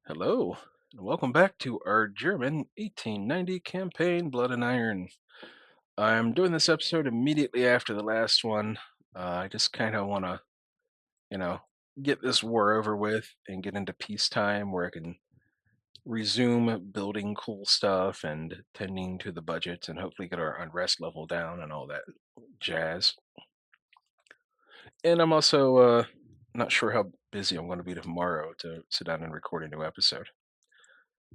Hello, and welcome back to our German 1890 campaign, Blood and Iron. I'm doing this episode immediately after the last one. I just kind of want to, you know, get this war over with and get into peacetime where I can resume building cool stuff and tending to the budget and hopefully get our unrest level down and all that jazz. And I'm also not sure how busy I'm going to be tomorrow to sit down and record a new episode.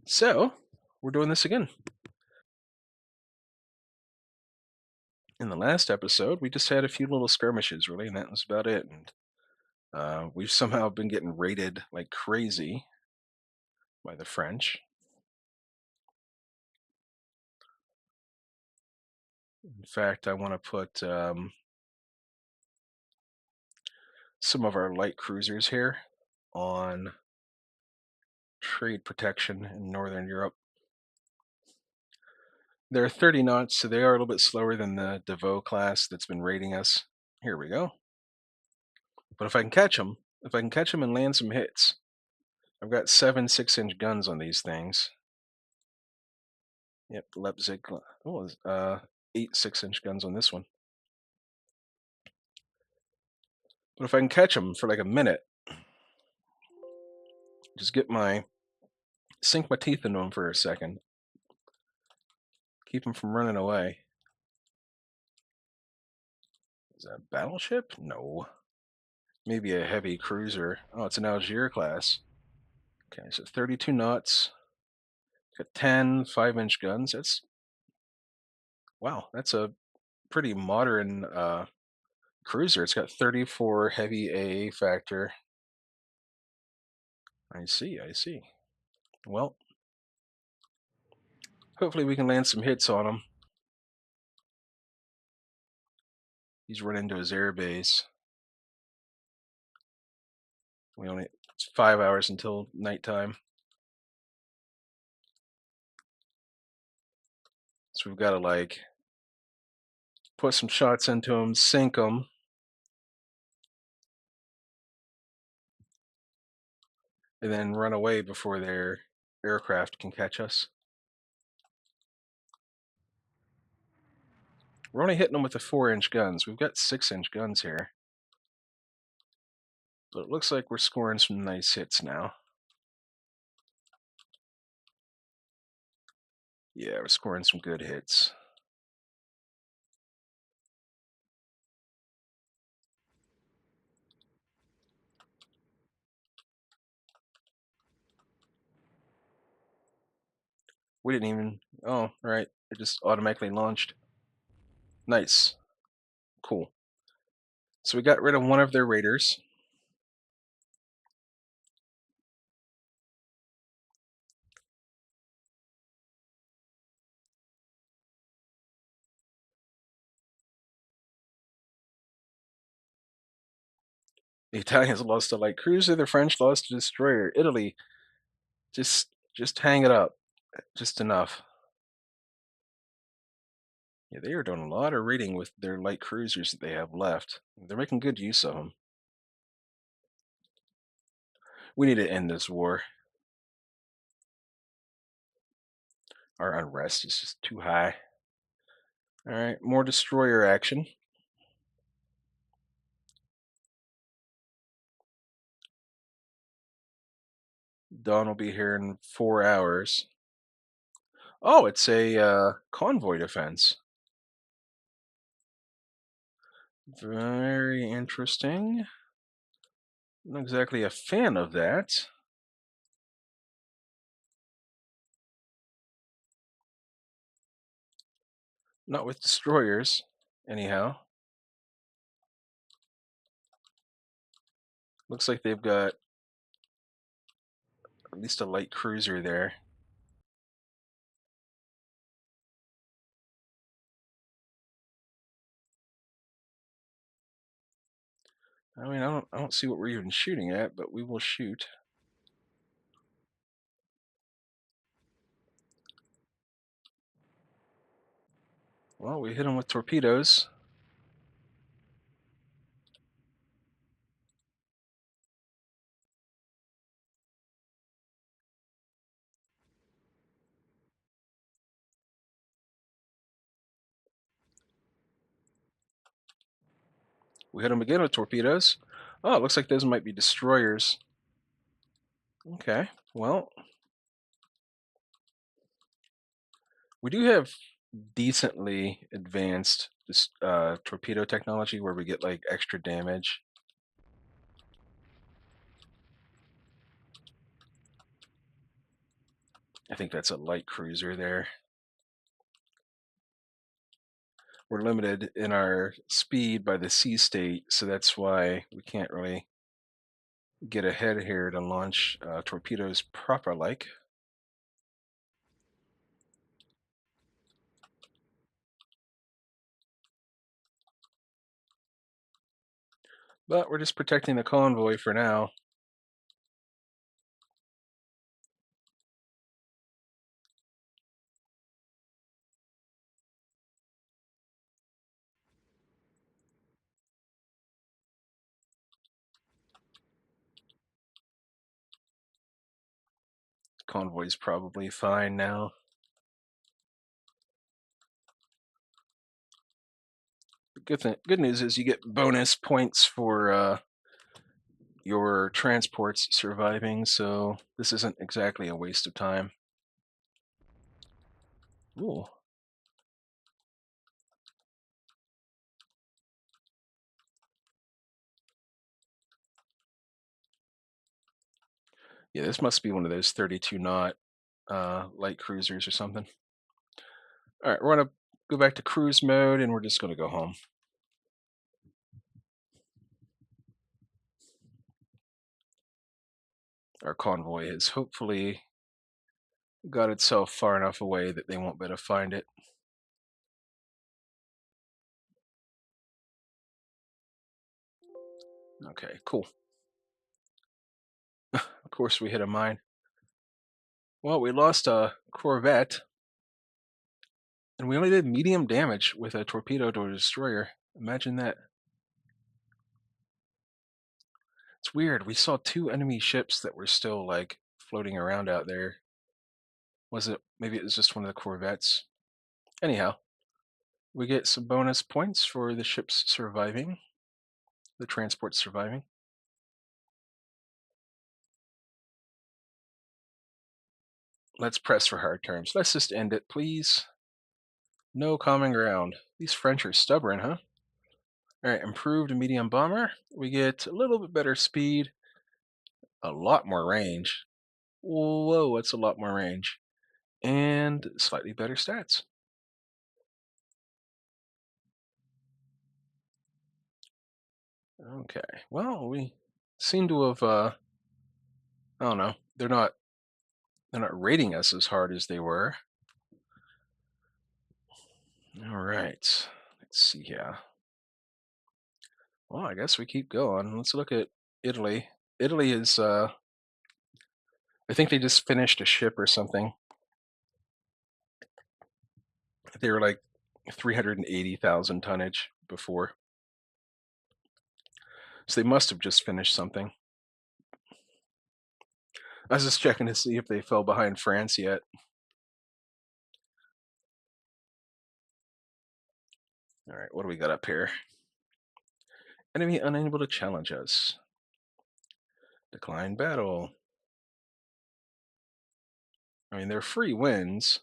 So, we're doing this again. In the last episode, we just had a few little skirmishes, really, and that was about it. And we've somehow been getting raided like crazy by the French. In fact, I want to put some of our light cruisers here on trade protection in Northern Europe. They're 30 knots, so they are a little bit slower than the Devoe class that's been raiding us. Here we go. But if I can catch them and land some hits, I've got 7 6-inch guns on these things. Yep, Leipzig. Oh, 8 6-inch guns on this one. But if I can catch them for like a minute, just sink my teeth into them for a second, keep them from running away. Is that a battleship? No. Maybe a heavy cruiser. Oh, it's an Algier class. Okay, so 32 knots. Got 10 5-inch guns. Wow, that's a pretty modern cruiser. It's got 34 heavy AA factor. I see, I see. Well, hopefully we can land some hits on him. He's run into his air base. It's 5 hours until nighttime. So we've got to like put some shots into them, sink them, and then run away before their aircraft can catch us. We're only hitting them with the 4-inch guns. We've got 6-inch guns here. But it looks like we're scoring some nice hits now. Yeah, we're scoring some good hits. We didn't even... Oh, right. It just automatically launched. Nice. Cool. So we got rid of one of their raiders. The Italians lost a light cruiser. The French lost a destroyer. Italy, just hang it up. Just enough. Yeah, they are doing a lot of raiding with their light cruisers that they have left. They're making good use of them. We need to end this war. Our unrest is just too high. All right, more destroyer action. Dawn will be here in 4 hours. Oh, it's a convoy defense. Very interesting. Not exactly a fan of that. Not with destroyers, anyhow. Looks like they've got at least a light cruiser there. I mean, I don't see what we're even shooting at, but we will shoot. Well, we hit them with torpedoes. We hit them again with torpedoes. Oh, it looks like those might be destroyers. Okay, well, we do have decently advanced torpedo technology where we get like extra damage. I think that's a light cruiser there. We're limited in our speed by the sea state, so that's why we can't really get ahead here to launch torpedoes proper like. But we're just protecting the convoy for now. Convoy's probably fine now. Good news is you get bonus points for your transports surviving, so this isn't exactly a waste of time. Ooh. Yeah, this must be one of those 32 knot light cruisers or something. All right, we're gonna go back to cruise mode and we're just gonna go home. Our convoy has hopefully got itself far enough away that they won't be able to find it. Okay, cool. Of course we hit a mine. Well, we lost a corvette, and we only did medium damage with a torpedo to a destroyer. Imagine that. It's weird. We saw two enemy ships that were still like floating around out there. Was it maybe it was just one of the corvettes? Anyhow, we get some bonus points for the ships surviving, the transport surviving. Let's press for hard terms. Let's just end it, please. No common ground. These French are stubborn, huh? All right, improved medium bomber. We get a little bit better speed, a lot more range. Whoa, that's a lot more range. And slightly better stats. Okay, well, we seem to have, I don't know, they're not rating us as hard as they were. All right, let's see here. Well, I guess we keep going. Let's look at Italy. Italy is, I think they just finished a ship or something. They were like 380,000 tonnage before. So they must have just finished something. I was just checking to see if they fell behind France yet. All right, what do we got up here? Enemy unable to challenge us. Decline battle. I mean, they're free wins.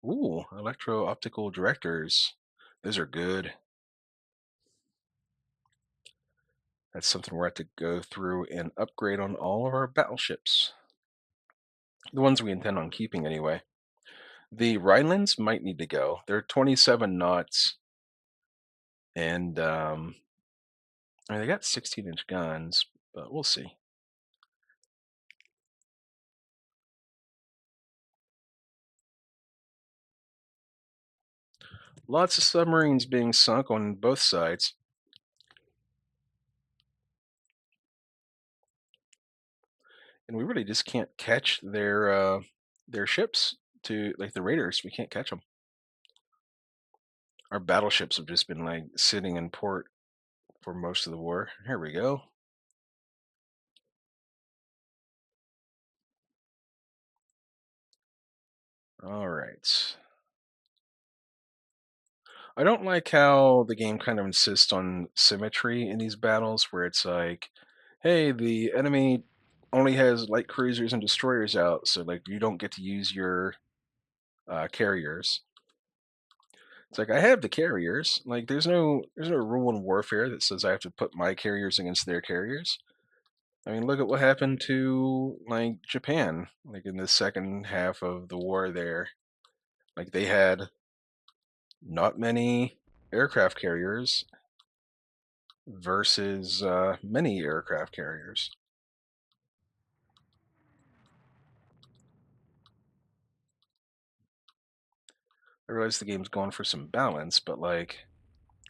Ooh, electro-optical directors. Those are good. That's something we're at to go through and upgrade on all of our battleships. The ones we intend on keeping anyway. The Rhinelands might need to go. They're 27 knots. And I mean, they got 16-inch guns, but we'll see. Lots of submarines being sunk on both sides. And we really just can't catch their ships to like the raiders. We can't catch them. Our battleships have just been like sitting in port for most of the war. Here we go. All right. I don't like how the game kind of insists on symmetry in these battles, where it's like, hey, the enemy only has light cruisers and destroyers out, so like you don't get to use your carriers. It's like I have the carriers. Like there's no rule in warfare that says I have to put my carriers against their carriers. I mean, look at what happened to like Japan, like in the second half of the war there. Like they had not many aircraft carriers versus many aircraft carriers. I realize the game's going for some balance, but like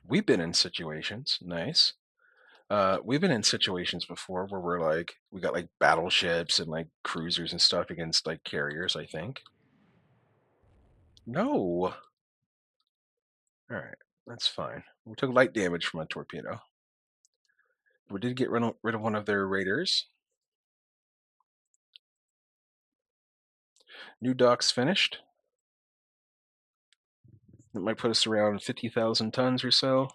we've been in situations, nice. We've been in situations before where we're like we got like battleships and like cruisers and stuff against like carriers, I think. No. All right, that's fine. We took light damage from a torpedo. We did get rid of one of their raiders. New docks finished. That might put us around 50,000 tons or so.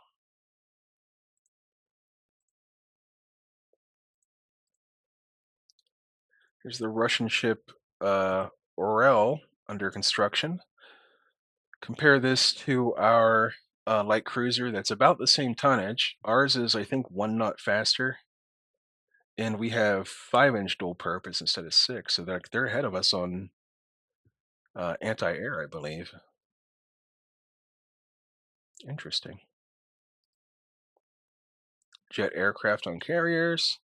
Here's the Russian ship Orel under construction. Compare this to our light cruiser that's about the same tonnage. Ours is, I think, 1 knot faster, and we have 5-inch dual purpose instead of 6, so they're ahead of us on anti-air, I believe. Interesting. Jet aircraft on carriers.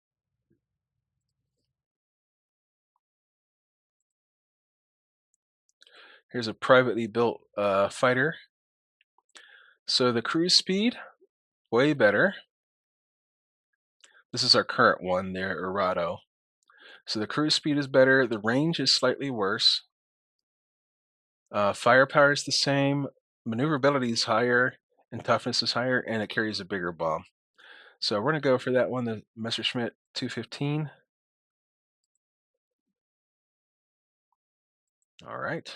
Here's a privately built fighter. So the cruise speed, way better. This is our current one there, Arado. So the cruise speed is better. The range is slightly worse. Firepower is the same. Maneuverability is higher, and toughness is higher, and it carries a bigger bomb. So we're gonna go for that one, the Messerschmitt 215. All right.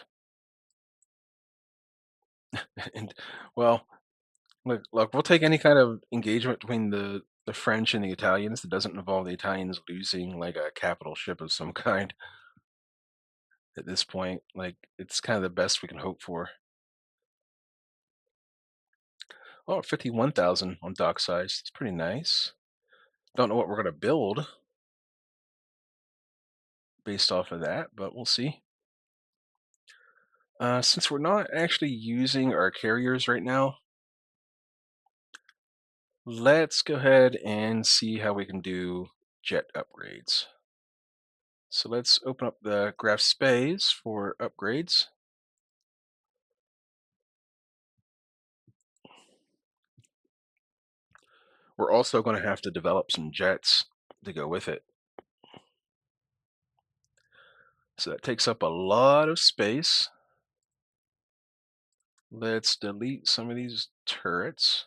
And well, look, we'll take any kind of engagement between the French and the Italians that doesn't involve the Italians losing like a capital ship of some kind at this point. Like it's kind of the best we can hope for. Oh, 51,000 on dock size. It's pretty nice. Don't know what we're gonna build based off of that, but we'll see. Since we're not actually using our carriers right now, let's go ahead and see how we can do jet upgrades. So let's open up the graph space for upgrades. We're also going to have to develop some jets to go with it. So that takes up a lot of space. Let's delete some of these turrets.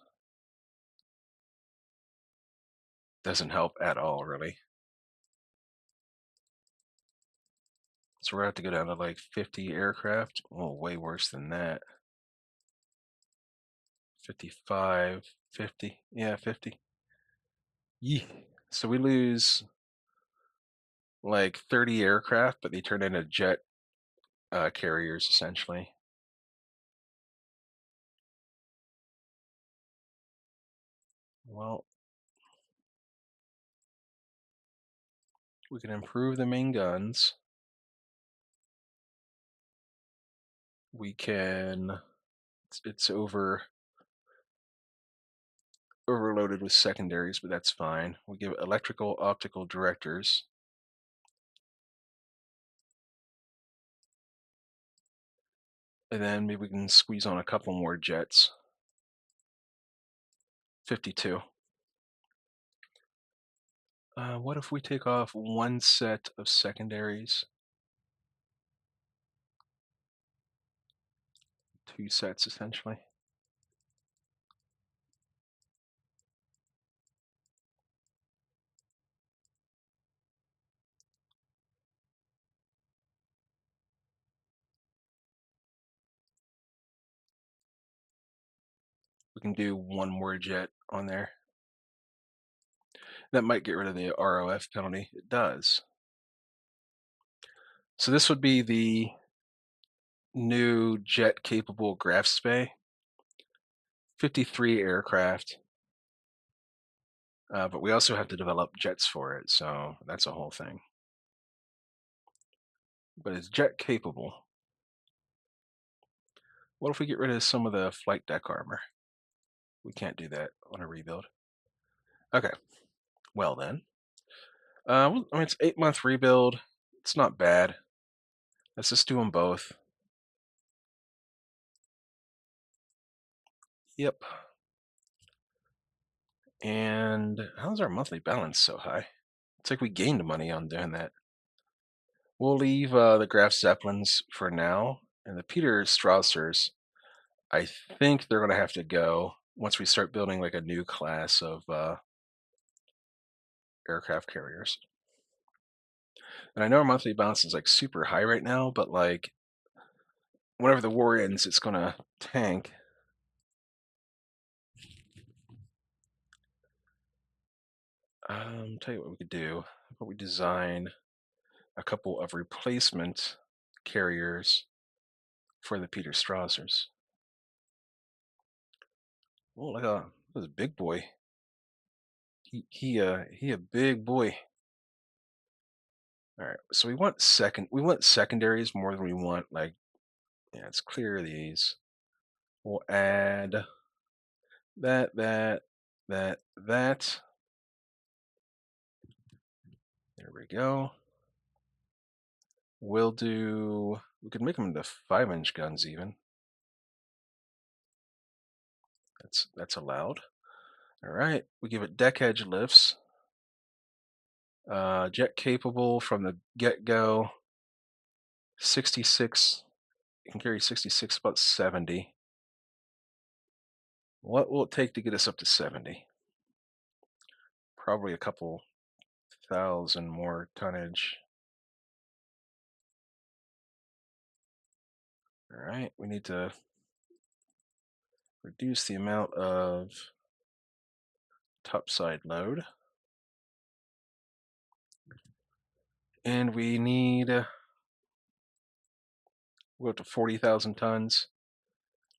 Doesn't help at all, really. So we're going to have to go down to like 50 aircraft. Oh, way worse than that. 55, 50. Yeah, 50. Yee. So we lose like 30 aircraft, but they turn into jet carriers essentially. Well, we can improve the main guns. We can. It's overloaded with secondaries, but that's fine. We give electrical optical directors. And then maybe we can squeeze on a couple more jets. 52. What if we take off one set of secondaries? 2 sets, essentially. can do one more jet on there. That might get rid of the ROF penalty. It does. So this would be the new jet-capable Graf Spee, 53 aircraft. But we also have to develop jets for it, so that's a whole thing. But it's jet-capable. What if we get rid of some of the flight deck armor? We can't do that on a rebuild. Okay, well then. I mean, it's 8-month rebuild. It's not bad. Let's just do them both. Yep. And how's our monthly balance so high? It's like we gained money on doing that. We'll leave the Graf Zeppelins for now, and the Peter Strassers, I think they're going to have to go once we start building like a new class of aircraft carriers. And I know our monthly balance is like super high right now, but like whenever the war ends, it's going to tank. Tell you what we could do. How about we design a couple of replacement carriers for the Peter Strassers. Oh, look at this big boy. He a big boy. All right, so we want secondaries more than we want like, yeah, let's clear these. We'll add that. There we go. We could make them into 5-inch guns even. That's allowed. All right, we give it deck edge lifts. Jet capable from the get-go. 66. You can carry 66, about 70. What will it take to get us up to 70? Probably a couple thousand more tonnage. All right, we need to reduce the amount of topside load. And we need, we'll go up to 40,000 tons.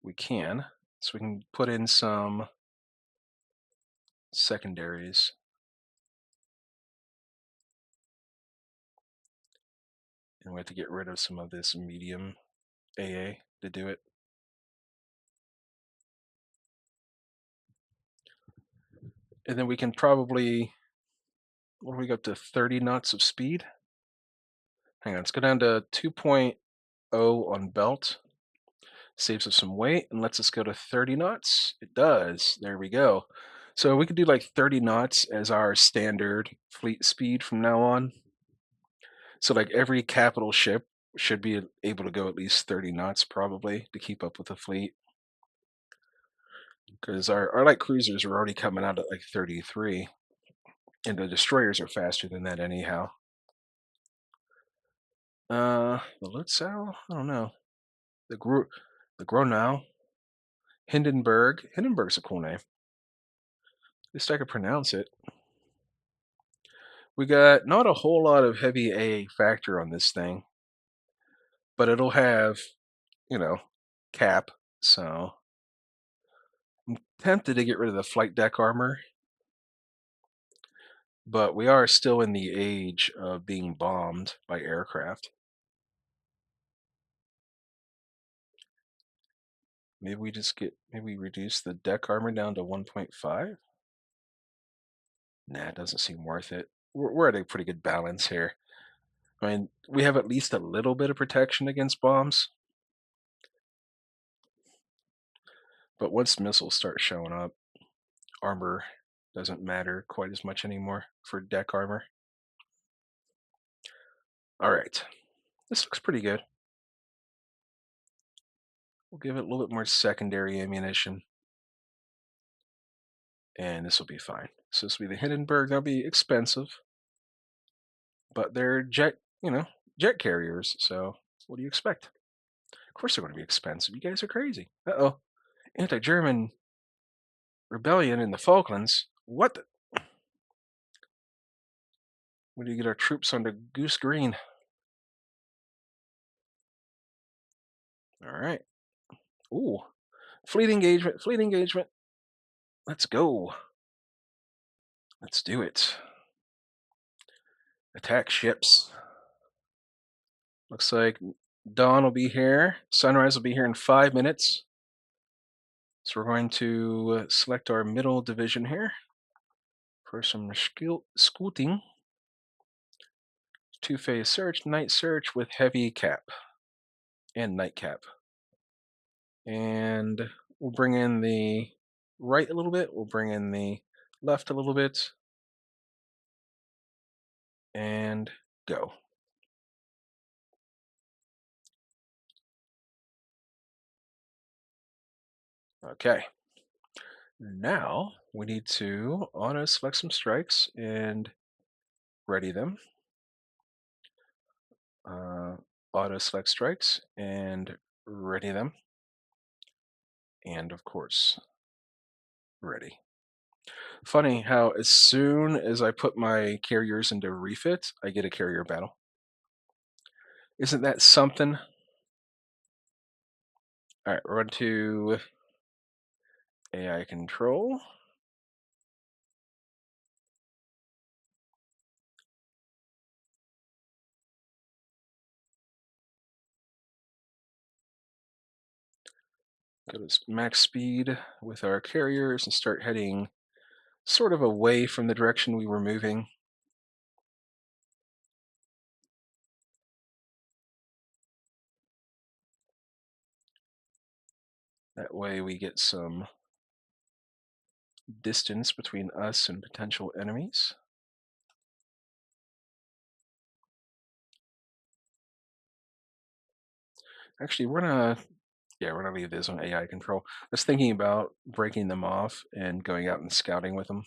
We can, so we can put in some secondaries. And we have to get rid of some of this medium AA to do it. And then we can probably, what do we go up to 30 knots of speed? Hang on, let's go down to 2.0 on belt. Saves us some weight and lets us go to 30 knots. It does. There we go. So we could do like 30 knots as our standard fleet speed from now on. So like every capital ship should be able to go at least 30 knots probably to keep up with the fleet. Because our light cruisers are already coming out at like 33. And the destroyers are faster than that anyhow. The Lutzow? I don't know. The Gronau? Hindenburg. Hindenburg's a cool name. At least I could pronounce it. We got not a whole lot of heavy AA factor on this thing, but it'll have, cap. So I'm tempted to get rid of the flight deck armor, but we are still in the age of being bombed by aircraft. Maybe we reduce the deck armor down to 1.5. Nah, it doesn't seem worth it. We're at a pretty good balance here. I mean, we have at least a little bit of protection against bombs. But once missiles start showing up, armor doesn't matter quite as much anymore for deck armor. All right, this looks pretty good. We'll give it a little bit more secondary ammunition, and this will be fine. So this will be the Hindenburg. That'll be expensive, but they're jet carriers. So what do you expect? Of course they're going to be expensive. You guys are crazy. Uh-oh, anti-German rebellion in the Falklands. What? When do you get our troops onto Goose Green? All right. Ooh, fleet engagement. Fleet engagement. Let's go. Let's do it. Attack ships. Looks like dawn will be here. Sunrise will be here in 5 minutes. So we're going to select our middle division here for some scouting. Two-phase search, night search with heavy cap and night cap. And we'll bring in the right a little bit. We'll bring in the left a little bit. And go. Okay. Now we need to auto select some strikes and ready them. Auto select strikes and ready them. And of course, ready. Funny how as soon as I put my carriers into refit, I get a carrier battle. Isn't that something? All right, we're on to AI control. Go to max speed with our carriers and start heading sort of away from the direction we were moving. That way we get some distance between us and potential enemies. Actually, we're gonna leave this on AI control. I was thinking about breaking them off and going out and scouting with them.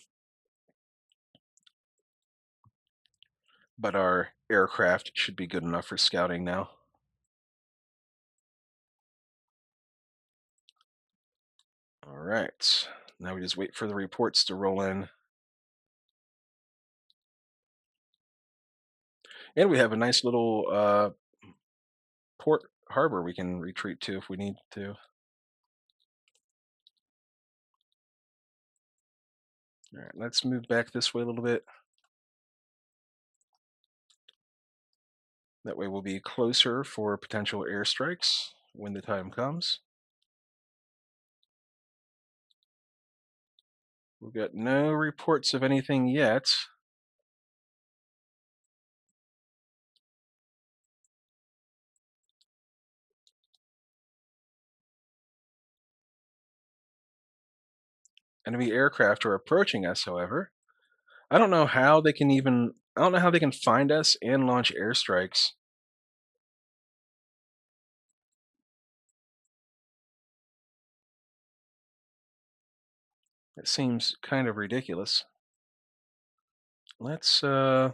But our aircraft should be good enough for scouting now. All right, now we just wait for the reports to roll in. And we have a nice little port harbor we can retreat to if we need to. All right, let's move back this way a little bit. That way we'll be closer for potential airstrikes when the time comes. We've got no reports of anything yet. Enemy aircraft are approaching us, however. I don't know how they can find us and launch airstrikes. It seems kind of ridiculous. Let's launch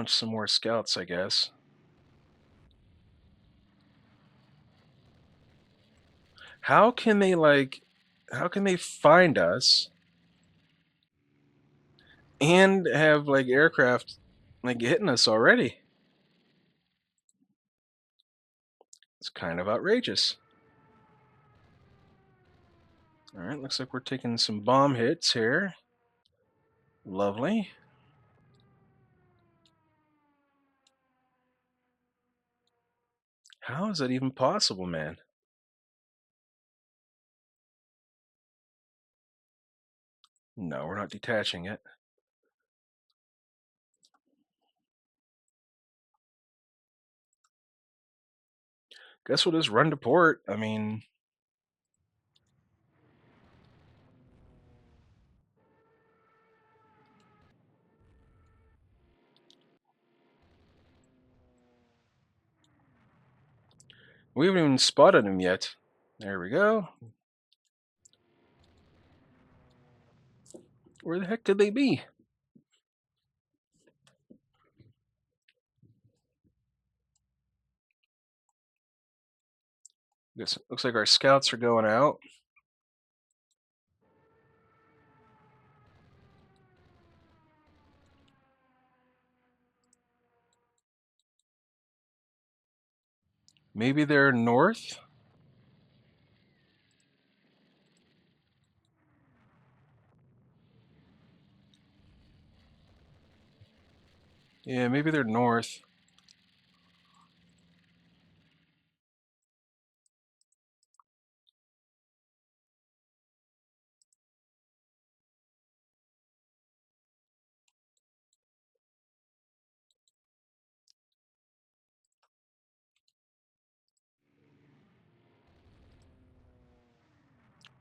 some more scouts, I guess. How can they find us and have like aircraft like hitting us already? It's kind of outrageous. All right, looks like we're taking some bomb hits here. Lovely. How is that even possible, man? No, we're not detaching it. Guess we'll just run to port. I mean, we haven't even spotted him yet. There we go. Where the heck could they be? Guess looks like our scouts are going out. Maybe they're north? Yeah, maybe they're north.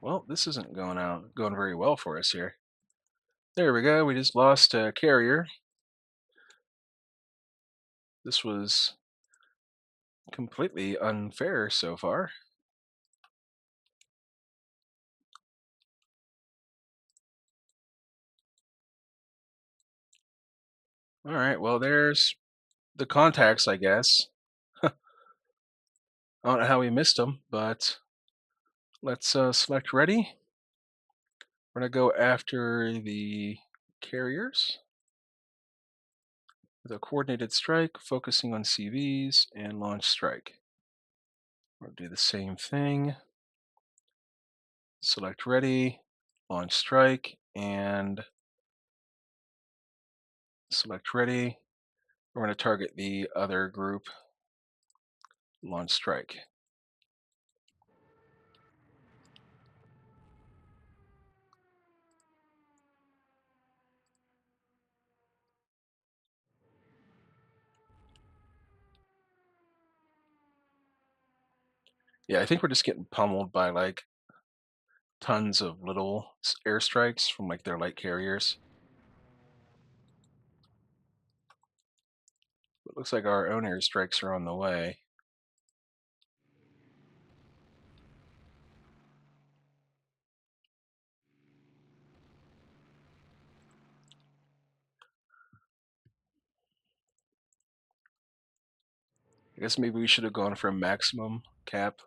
Well, this isn't going very well for us here. There we go. We just lost a carrier. This was completely unfair so far. All right, well, there's the contacts, I guess. I don't know how we missed them, but let's select ready. We're going to go after the carriers with a coordinated strike, focusing on CVs and launch strike. We'll do the same thing. Select ready, launch strike, and select ready. We're going to target the other group, launch strike. Yeah, I think we're just getting pummeled by like tons of little airstrikes from like their light carriers. It looks like our own airstrikes are on the way. I guess maybe we should have gone for a maximum cap.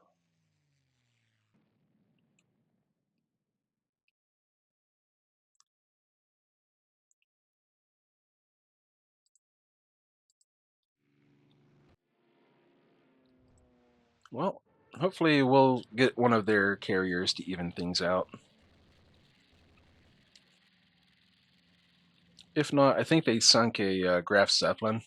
Well, hopefully we'll get one of their carriers to even things out. If not, I think they sunk a Graf Zeppelin,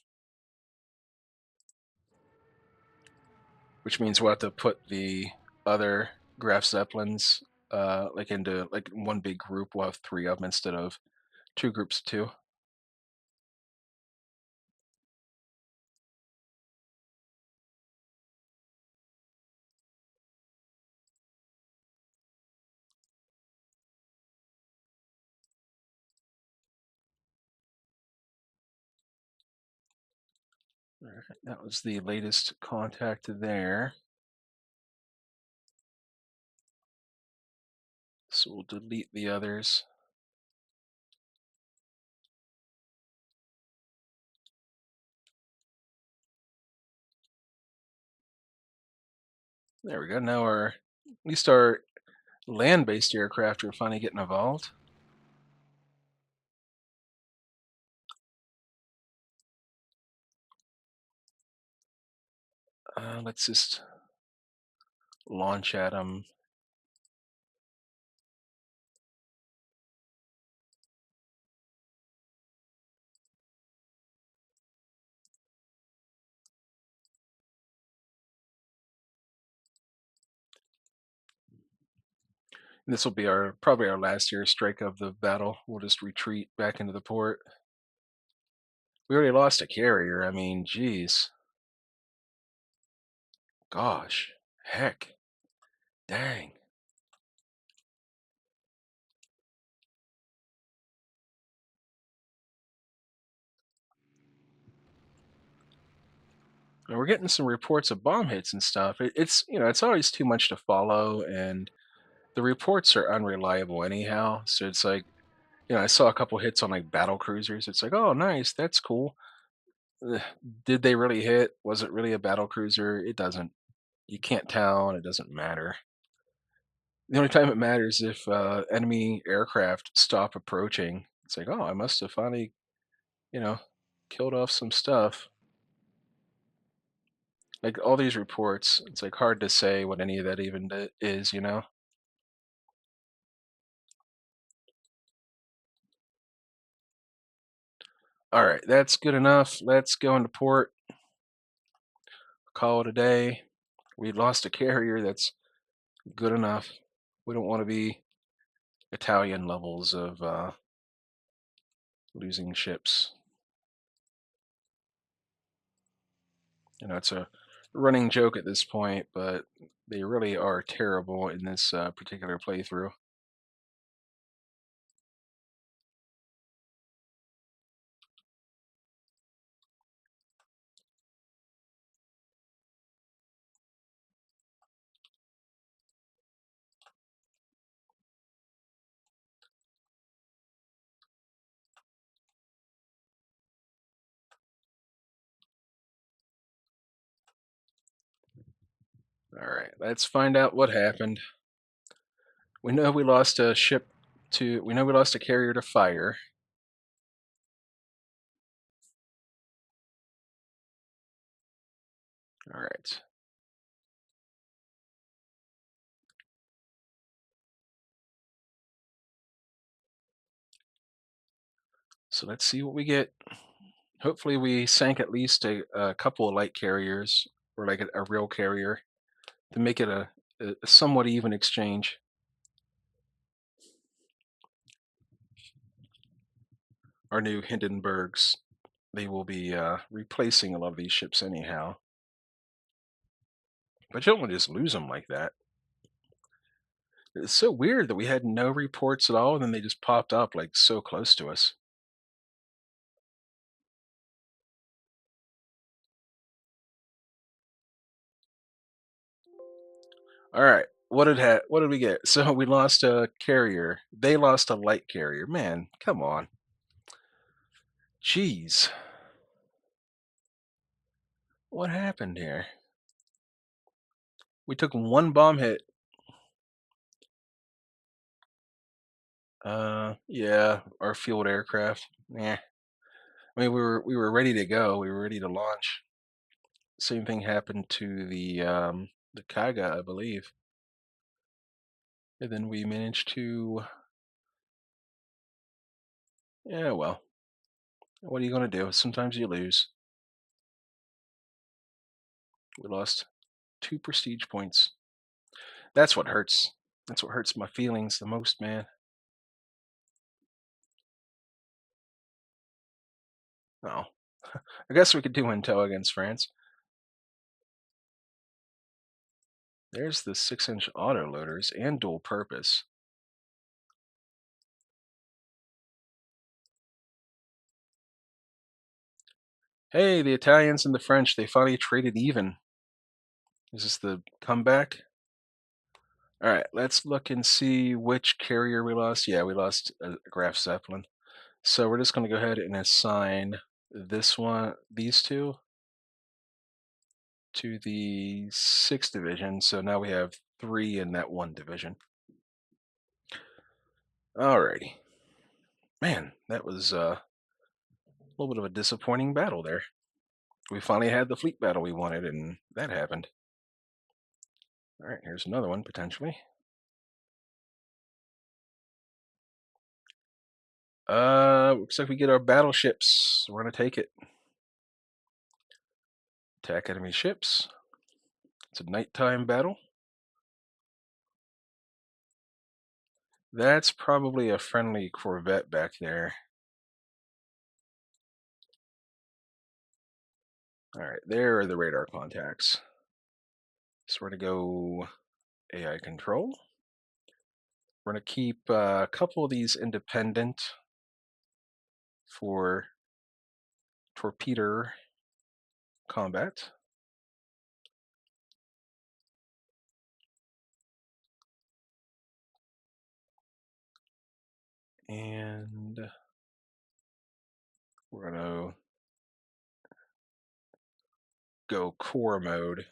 which means we'll have to put the other Graf Zeppelins like into like one big group. We'll have three of them instead of two groups of two. All right, that was the latest contact there. So we'll delete the others. There we go. Now at least our land-based aircraft are finally getting involved. Let's just launch at them. This will be our probably our last airstrike of the battle. We'll just retreat back into the port. We already lost a carrier. I mean, geez, gosh, heck, dang. And we're getting some reports of bomb hits and stuff. It's it's always too much to follow, and the reports are unreliable anyhow. So it's like I saw a couple hits on like battle cruisers. It's like, oh, nice, that's cool. Ugh, did they really hit? Was it really a battle cruiser? It doesn't. You can't tell, and it doesn't matter. The only time it matters if enemy aircraft stop approaching. It's like, oh, I must have finally, you know, killed off some stuff. Like all these reports, it's like hard to say what any of that even is. All right, that's good enough. Let's go into port, call it a day. We lost a carrier. That's good enough. We don't want to be Italian levels of losing ships. It's a running joke at this point, but they really are terrible in this particular playthrough. All right, let's find out what happened. We know we lost a ship to. We know we lost a carrier to fire. All right. So let's see what we get. Hopefully, we sank at least a couple of light carriers, or like a real carrier, to make it a somewhat even exchange. Our new Hindenburgs, they will be replacing a lot of these ships anyhow. But you don't want to just lose them like that. It's so weird that we had no reports at all, and then they just popped up like so close to us. All right, what did we get? So we lost a carrier. They lost a light carrier. Man, come on. Jeez, what happened here? We took one bomb hit. Yeah, our field aircraft. Yeah, I mean we were ready to go. We were ready to launch. Same thing happened to the Kaga, I believe. And then we managed to. Yeah, well, what are you gonna do? Sometimes you lose. We lost 2 prestige points. That's what hurts. That's what hurts my feelings the most, man. Oh, I guess we could do intel against France. There's the 6-inch autoloaders and dual purpose. Hey, the Italians and the French, they finally traded even. Is this the comeback? All right, let's look and see which carrier we lost. Yeah, we lost a Graf Zeppelin. So we're just going to go ahead and assign this one, these two, to the 6th division. So now we have 3 in that 1 division. Alrighty. Man, that was a little bit of a disappointing battle there. We finally had the fleet battle we wanted, and that happened. All right, here's another one potentially. Looks like we get our battleships. We're gonna take it. Attack enemy ships. It's a nighttime battle. That's probably a friendly corvette back there. All right, there are the radar contacts. So we're gonna go AI control. We're gonna keep a couple of these independent for torpedo combat. And we're gonna go core mode.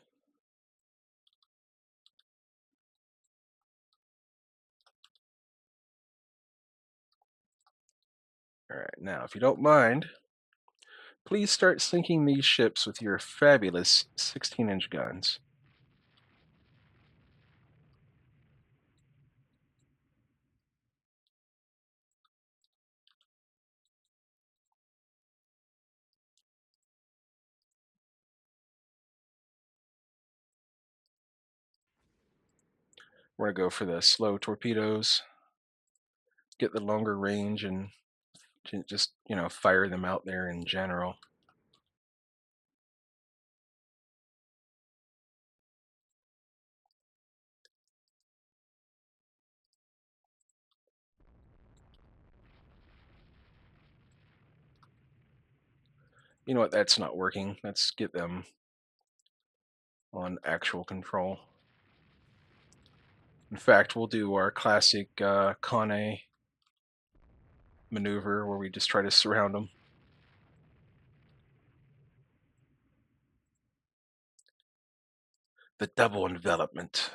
All right, now, if you don't mind, please start sinking these ships with your fabulous 16-inch guns. We're going to go for the slow torpedoes, get the longer range, and just, fire them out there in general. You know what? That's not working. Let's get them on actual control. In fact, we'll do our classic Kane maneuver where we just try to surround them. The double envelopment.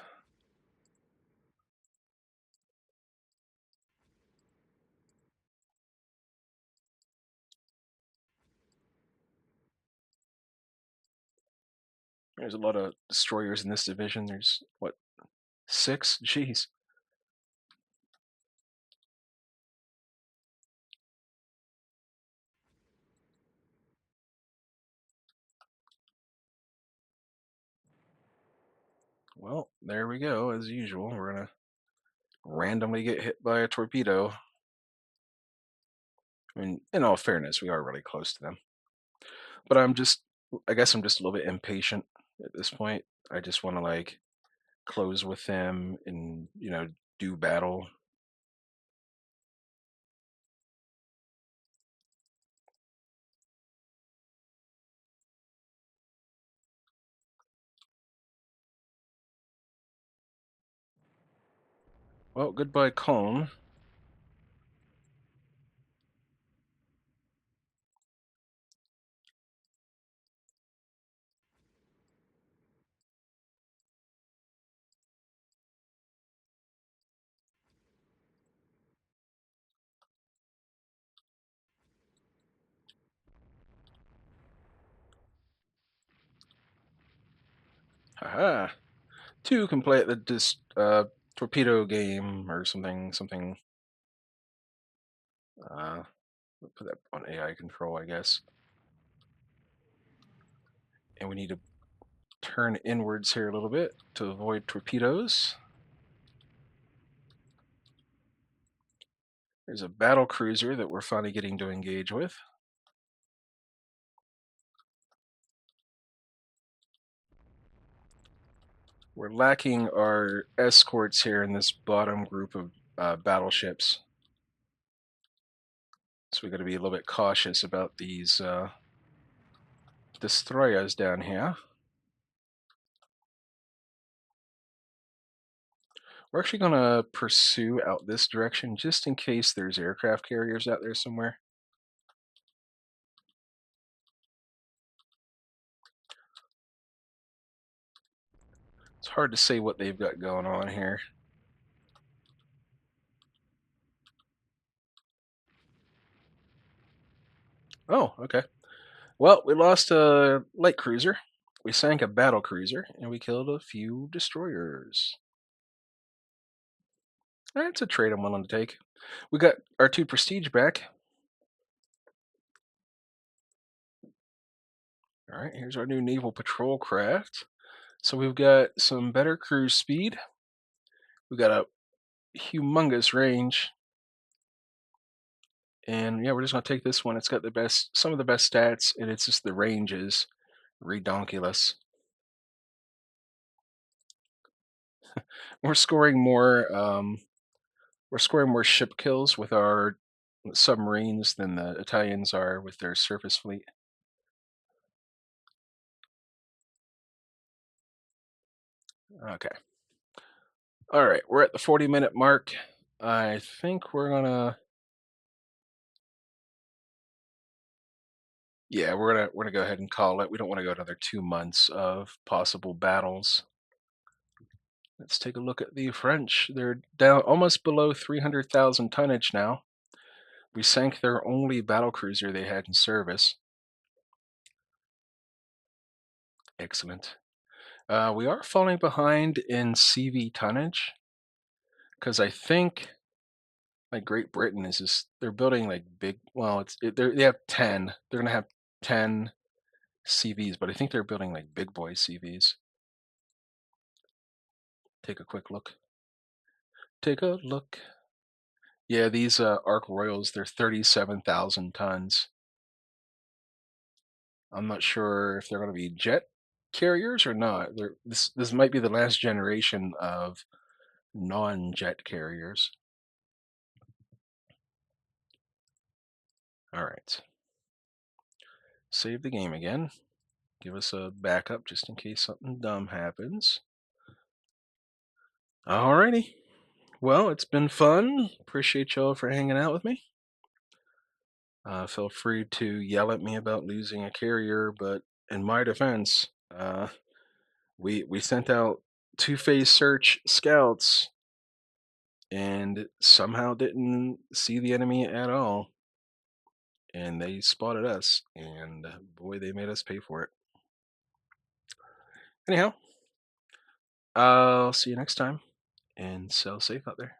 There's a lot of destroyers in this division. There's, what, six? Jeez. Well, there we go. As usual, we're going to randomly get hit by a torpedo. I mean, in all fairness, we are really close to them. But I guess I'm just a little bit impatient at this point. I just want to, like, close with them and, do battle. Well, goodbye, Cone. Haha. Two can play at the torpedo game or something. Uh, put that on AI control, I guess. And we need to turn inwards here a little bit to avoid torpedoes. There's a battle cruiser that we're finally getting to engage with. We're lacking our escorts here in this bottom group of battleships. So we got to be a little bit cautious about these destroyers down here. We're actually going to pursue out this direction just in case there's aircraft carriers out there somewhere. It's hard to say what they've got going on here. Oh, okay. Well, we lost a light cruiser, we sank a battle cruiser, and we killed a few destroyers. That's a trade I'm willing to take. We got our two prestige back. All right, here's our new naval patrol craft. So we've got some better cruise speed. We've got a humongous range. And yeah, we're just gonna take this one. It's got some of the best stats, and it's just the range is redonkulous. We're scoring more. We're scoring more ship kills with our submarines than the Italians are with their surface fleet. Okay. All right, we're at the 40-minute mark. I think we're gonna. Yeah, we're gonna go ahead and call it. We don't want to go another 2 months of possible battles. Let's take a look at the French. They're down almost below 300,000 tonnage now. We sank their only battlecruiser they had in service. Excellent. We are falling behind in CV tonnage because I think like Great Britain is just they're building like big. Well, they have 10. They're gonna have 10 CVs, but I think they're building like big boy CVs. Take a quick look. Take a look. Yeah, these Ark Royals, they're 37,000 tons. I'm not sure if they're going to be jet carriers or not. This might be the last generation of non-jet carriers. All right, save the game again. Give us a backup just in case something dumb happens. Alrighty. Well, it's been fun. Appreciate y'all for hanging out with me. Feel free to yell at me about losing a carrier, but in my defense, we sent out two-phase search scouts and somehow didn't see the enemy at all, and they spotted us, and boy, they made us pay for it. Anyhow, I'll see you next time, and sail safe out there.